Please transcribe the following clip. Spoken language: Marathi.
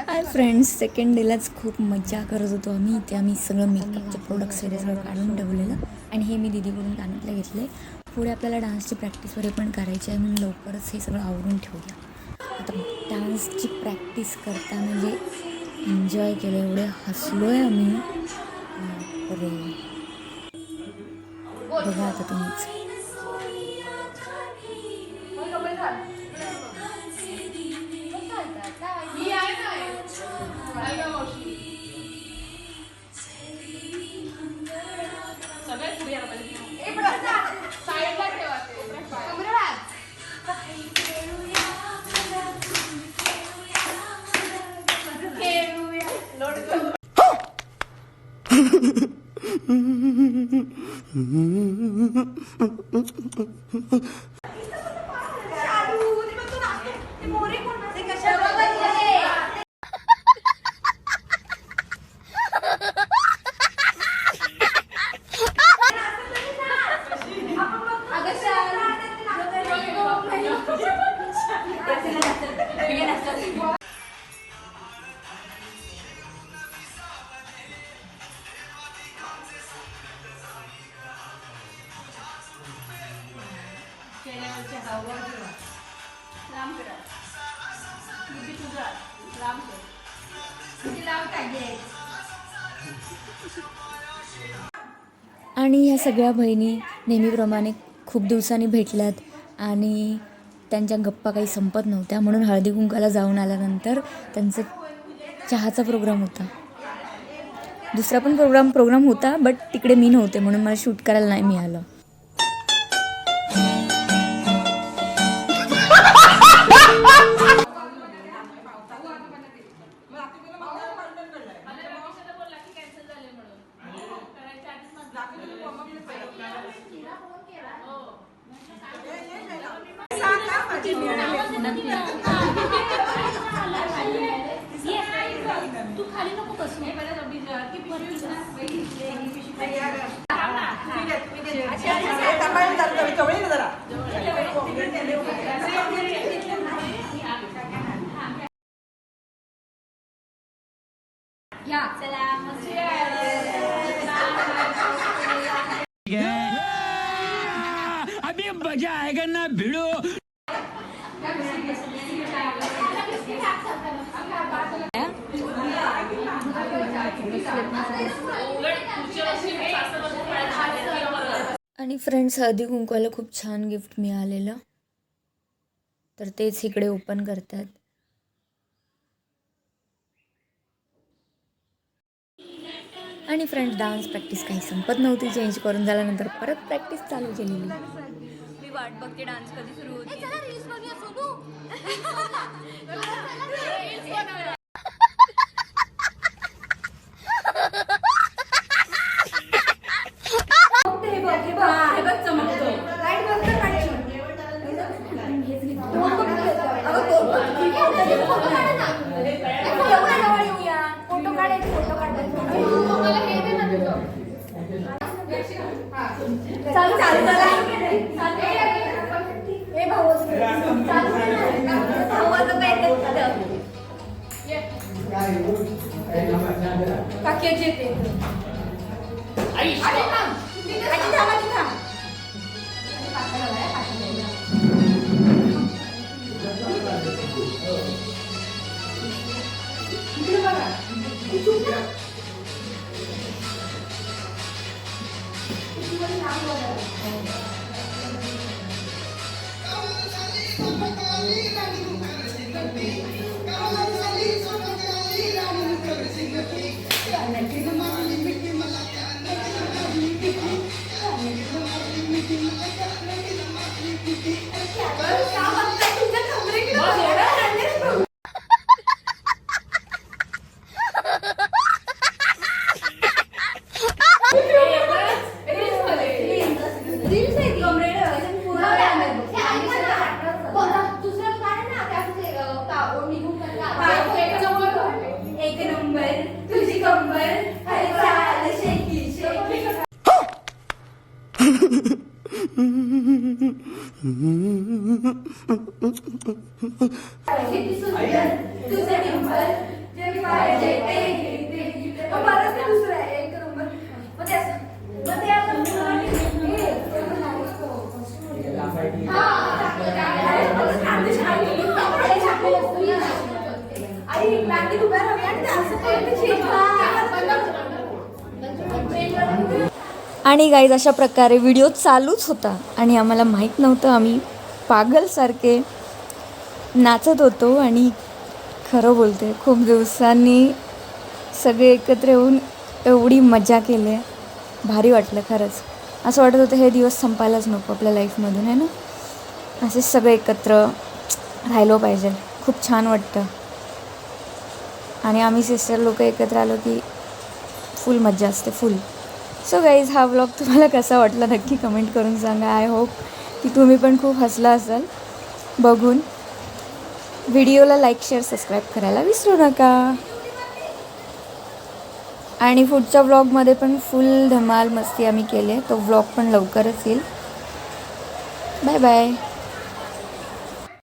हाय फ्रेंड्स, सेकंड डेलाच खूप मजा करत होतो आम्ही. इथे आम्ही सगळं मेकअपचे प्रोडक्ट्स वगैरे सगळं काढून ठेवलेलं आणि हे मी दीदीकडून कानातलं घेतलं आहे. पुढे आपल्याला डान्सची प्रॅक्टिस वगैरे पण करायची आहे म्हणून लवकरच हे सगळं आवरून ठेवूया. आता डान्सची प्रॅक्टिस करता म्हणजे एन्जॉय केलं, एवढे हसलो आहे आम्ही. अरे बघा आता तुम्हीच. आणि ह्या सगळ्या बहिणी नेहमीप्रमाणे खूप दिवसांनी भेटल्यात आणि त्यांच्या गप्पा काही संपत नव्हत्या, म्हणून हळदी कुंकाला जाऊन आल्यानंतर त्यांचं चहाचा प्रोग्राम होता. दुसरा पण प्रोग्राम होता, बट तिकडे मी नव्हते म्हणून मला शूट करायला नाही मिळालं. अभी मजा आएगा ना भिड़ो. आणि फ्रेंड्स, हळदी कुंकवाला खूप छान गिफ्ट मिळालेलं, तर तेच इकडे ओपन करतात. आणि फ्रेंड्स, डान्स प्रॅक्टिस काही संपत नव्हती. चेंज करून झाल्यानंतर परत प्रॅक्टिस चालू केलेली. मी वाट बघते डान्स कधी सुरू होती. तुझं आणि गाईज अशा प्रकारे व्हिडिओ चालूच होता आणि आम्हाला माहीत नव्हतं, आम्ही पागलसारखे नाचत होतो. आणि खरं बोलते खूप दिवसांनी सगळे एकत्र येऊन एवढी मजा केली आहे, भारी वाटलं खरंच. असं वाटत होतं हे दिवस संपायलाच नको आपल्या लाईफमधून, आहे ना. असे सगळे एकत्र राहिलो पाहिजे, खूप छान वाटतं. आणि आम्ही सिस्टर लोक एकत्र आलो की फुल मजा असते, फुल. सो गाईज हा व्लॉग तुम्हाला कसा वाटला नक्की कमेंट करून सांगा. आय होप की तुम्ही पण खूप हसला असाल बघून. व्हिडिओला लाईक शेअर सबस्क्राईब करायला विसरू नका. आणि पुढच्या व्लॉगमध्ये पण फुल धमाल मस्ती आम्ही केली आहे, तो व्लॉग पण लवकरच येईल. Bye bye.